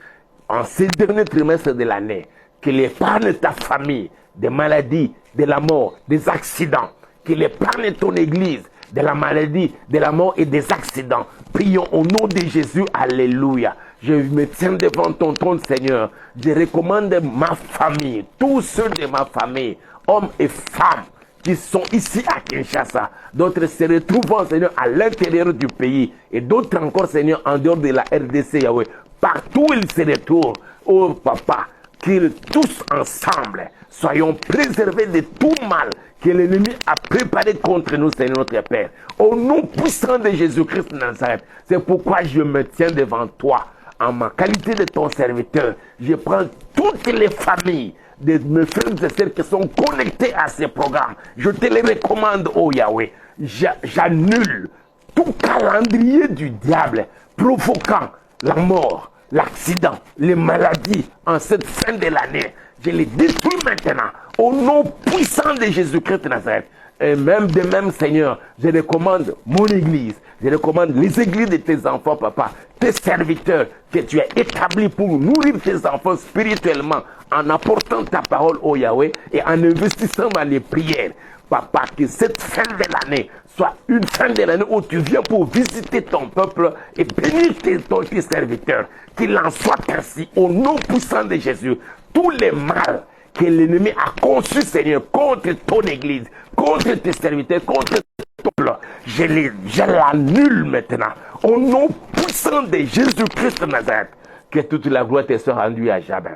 en ces derniers trimestres de l'année. Qu'il épargne ta famille des maladies, de la mort, des accidents. Qu'il épargne ton église de la maladie, de la mort et des accidents. Prions au nom de Jésus. Alléluia. Je me tiens devant ton trône, Seigneur. Je recommande ma famille, tous ceux de ma famille, hommes et femmes, qui sont ici à Kinshasa. D'autres se retrouvent, Seigneur, à l'intérieur du pays. Et d'autres encore, Seigneur, en dehors de la RDC, Yahweh. Partout où ils se retrouvent, oh Papa, qu'ils tous ensemble soyons préservés de tout mal que l'ennemi a préparé contre nous, Seigneur notre Père. Au nom puissant de Jésus-Christ de Nazareth, c'est pourquoi je me tiens devant toi. En ma qualité de ton serviteur, je prends toutes les familles de mes frères et sœurs qui sont connectés à ces programmes. Je te les recommande, oh Yahweh. J'annule tout calendrier du diable provoquant la mort, l'accident, les maladies en cette fin de l'année. Je les détruis maintenant au nom puissant de Jésus-Christ de Nazareth. Et même de même, Seigneur, je recommande mon église. Je recommande les églises de tes enfants, Papa, tes serviteurs que tu as établis pour nourrir tes enfants spirituellement en apportant ta parole au Yahweh et en investissant dans les prières. Papa, que cette fin de l'année soit une fin de l'année où tu viens pour visiter ton peuple et bénir tes serviteurs. Qu'il en soit ainsi au nom puissant de Jésus. Tous les mal que l'ennemi a conçu, Seigneur, contre ton église, contre tes serviteurs, contre ton peuple, je l'annule maintenant. Au nom puissant de Jésus-Christ de Nazareth, que toute la gloire te soit rendue à jamais.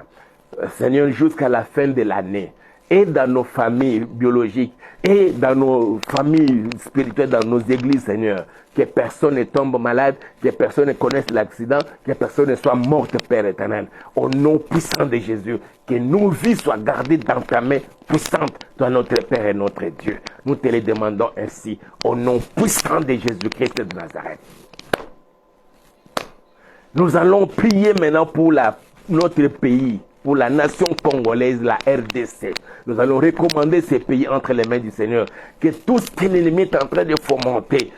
Seigneur, jusqu'à la fin de l'année, et dans nos familles biologiques, et dans nos familles spirituelles, dans nos églises, Seigneur, que personne ne tombe malade, que personne ne connaisse l'accident, que personne ne soit mort, Père éternel. Au nom puissant de Jésus, que nos vies soient gardées dans ta main puissante, toi notre Père et notre Dieu. Nous te le demandons ainsi, au nom puissant de Jésus-Christ de Nazareth. Nous allons prier maintenant pour notre pays, pour la nation congolaise, la RDC. Nous allons recommander ces pays entre les mains du Seigneur. Que tout ce que l'ennemi est en train de fomenter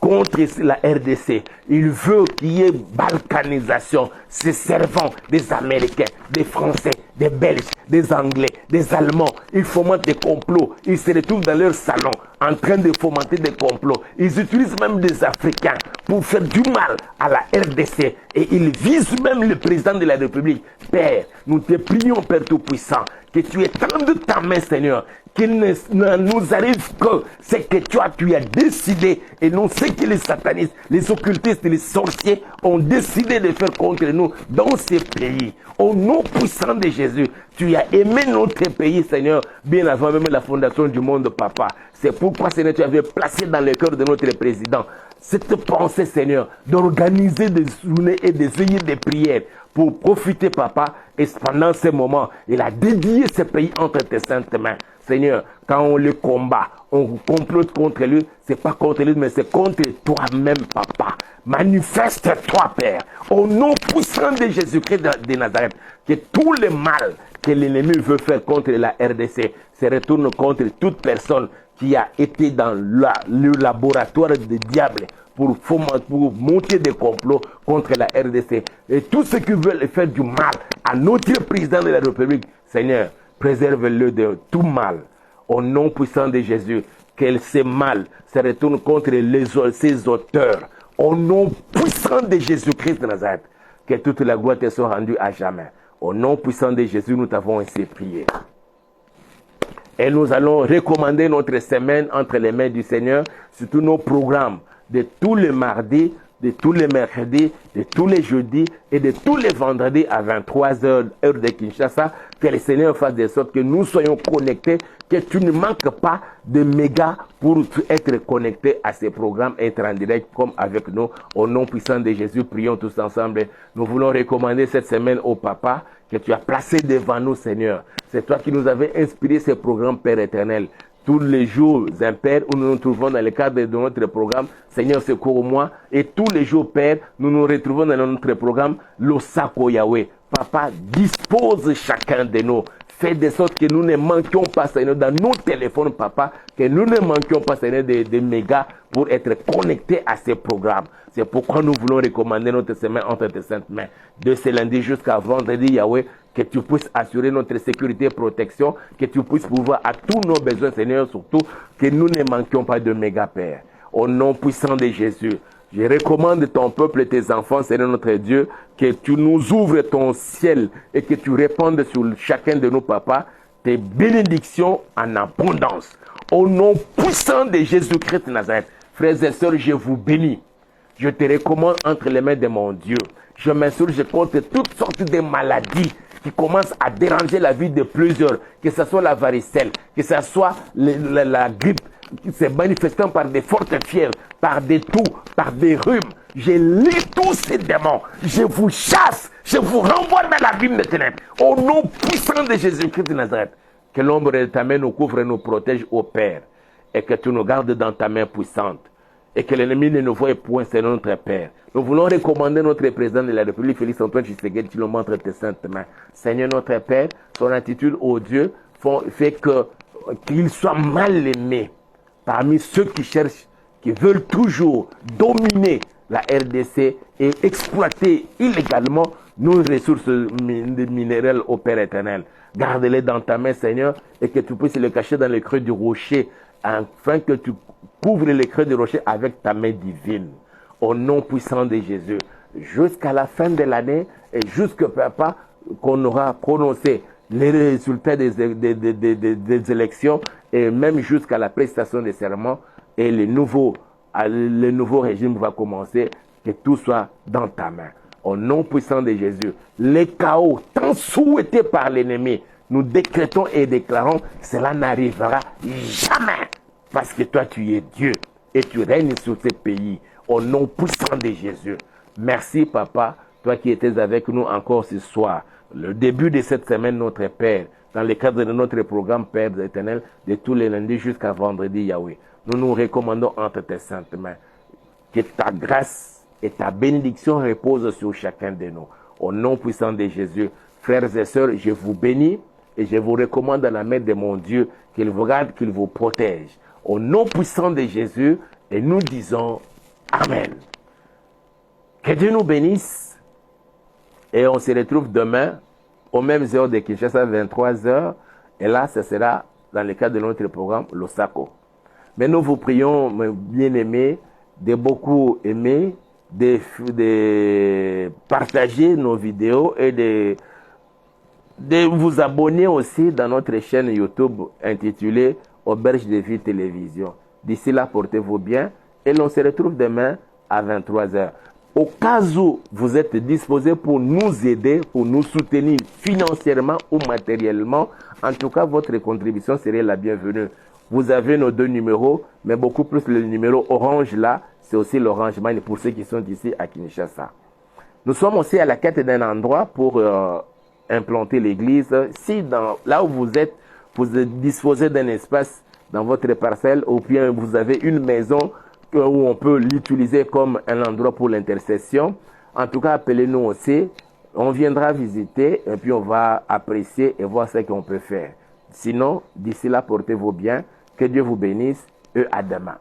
contre la RDC, il veut qu'il y ait balkanisation, se servant des Américains, des Français, des Belges, des Anglais, des Allemands. Ils fomentent des complots. Ils se retrouvent dans leur salon en train de fomenter des complots. Ils utilisent même des Africains pour faire du mal à la RDC. Et ils visent même le président de la République. Père, nous te prions, Père Tout-Puissant, que tu étendes ta main, Seigneur, qu'il ne nous arrive que ce que tu as décidé, et non ce que les satanistes, les occultistes, les sorciers ont décidé de faire contre nous dans ces pays. Au nom puissant de Jésus, tu as aimé notre pays, Seigneur, bien avant même la fondation du monde, Papa. C'est pourquoi, Seigneur, tu avais placé dans le cœur de notre président cette pensée, Seigneur, d'organiser des journées et des veillées de prières pour profiter, Papa, et pendant ce moment, il a dédié ce pays entre tes saintes mains. Seigneur, quand on le combat, on complote contre lui, c'est pas contre lui, mais c'est contre toi-même, Papa. Manifeste-toi, Père, au nom puissant de Jésus-Christ de Nazareth, que tout le mal que l'ennemi veut faire contre la RDC se retourne contre toute personne qui a été dans le laboratoire du diable pour monter des complots contre la RDC. Et tous ceux qui veulent faire du mal à notre président de la République, Seigneur, préserve-le de tout mal. Au nom puissant de Jésus, que ce mal se retourne contre ses auteurs. Au nom puissant de Jésus-Christ de Nazareth, que toute la gloire te soit rendue à jamais. Au nom puissant de Jésus, nous t'avons ainsi prié. Et nous allons recommander notre semaine entre les mains du Seigneur sur tous nos programmes de tous les mardis, de tous les mercredis, de tous les jeudis et de tous les vendredis à 23h, heure de Kinshasa. Que le Seigneur fasse de sorte que nous soyons connectés, que tu ne manques pas de mégas pour être connecté à ces programmes, être en direct comme avec nous. Au nom puissant de Jésus, prions tous ensemble. Nous voulons recommander cette semaine au Papa que tu as placé devant nous, Seigneur. C'est toi qui nous avais inspiré ces programmes, Père éternel. Tous les jours impairs où nous nous trouvons dans le cadre de notre programme, Seigneur, secours-moi. Et tous les jours, Père, nous nous retrouvons dans notre programme, Losako Yahweh. Papa, dispose chacun de nous. Fais de sorte que nous ne manquions pas, Seigneur, dans nos téléphones, Papa, que nous ne manquions pas, Seigneur, des mégas pour être connectés à ces programmes. C'est pourquoi nous voulons recommander notre semaine entre tes saintes mains. De ce lundi jusqu'à vendredi, Yahweh, que tu puisses assurer notre sécurité et protection, que tu puisses pouvoir à tous nos besoins, Seigneur, surtout que nous ne manquions pas de méga, Père. Au nom puissant de Jésus, je recommande ton peuple et tes enfants, Seigneur notre Dieu, que tu nous ouvres ton ciel et que tu répandes sur chacun de nos papas tes bénédictions en abondance. Au nom puissant de Jésus-Christ de Nazareth, frères et sœurs, je vous bénis. Je te recommande entre les mains de mon Dieu. Je m'insurge contre toutes sortes de maladies qui commencent à déranger la vie de plusieurs, que ce soit la varicelle, que ce soit la grippe, qui se manifestant par des fortes fièvres, par des toux, par des rhumes. Je lis tous ces démons. Je vous chasse. Je vous renvoie dans la vie de ténèbres. Au nom puissant de Jésus-Christ de Nazareth. Que l'ombre de ta main nous couvre et nous protège, ô Père. Et que tu nous gardes dans ta main puissante. Et que l'ennemi ne nous voie point, c'est notre Père. Nous voulons recommander notre président de la République, Félix Antoine Tshisekedi, tu nous montres tes saintes mains. Seigneur notre Père, son attitude au Dieu fait qu'il soit mal aimé parmi ceux qui cherchent, qui veulent toujours dominer la RDC et exploiter illégalement nos ressources minérales au Père éternel. Garde-les dans ta main, Seigneur, et que tu puisses les cacher dans le creux du rocher, afin que tu couvres les creux du rocher avec ta main divine. Au nom puissant de Jésus, jusqu'à la fin de l'année et jusqu'à papa qu'on aura prononcé les résultats des élections et même jusqu'à la prestation des serments et le nouveau régime va commencer, que tout soit dans ta main. Au nom puissant de Jésus, les chaos tant souhaités par l'ennemi, nous décrétons et déclarons que cela n'arrivera jamais. Parce que toi, tu es Dieu et tu règnes sur ce pays. Au nom puissant de Jésus. Merci, Papa, toi qui étais avec nous encore ce soir. Le début de cette semaine, notre Père, dans le cadre de notre programme Père éternel, de tous les lundis jusqu'à vendredi, Yahweh. Nous nous recommandons entre tes saintes mains. Que ta grâce et ta bénédiction reposent sur chacun de nous. Au nom puissant de Jésus, frères et sœurs, je vous bénis et je vous recommande à la main de mon Dieu qu'il vous garde, qu'il vous protège. Au nom puissant de Jésus, et nous disons Amen. Que Dieu nous bénisse et on se retrouve demain aux mêmes heures de Kinshasa, 23h. Et là, ce sera dans le cadre de notre programme Losako. Mais nous vous prions, mes bien-aimés, de beaucoup aimer, de partager nos vidéos et de de vous abonner aussi dans notre chaîne YouTube intitulée Auberge de Vie Télévision. D'ici là, portez-vous bien et l'on se retrouve demain à 23 h. Au cas où vous êtes disposé pour nous aider, pour nous soutenir financièrement ou matériellement, en tout cas, votre contribution serait la bienvenue. Vous avez nos 2 numéros, mais beaucoup plus le numéro orange là, c'est aussi l'Orange Money pour ceux qui sont ici à Kinshasa. Nous sommes aussi à la quête d'un endroit pour implanter l'église. Si là où vous disposez d'un espace dans votre parcelle, ou bien vous avez une maison où on peut l'utiliser comme un endroit pour l'intercession, en tout cas, appelez-nous aussi. On viendra visiter et puis on va apprécier et voir ce qu'on peut faire. Sinon, d'ici là, portez-vous bien. Que Dieu vous bénisse et à demain.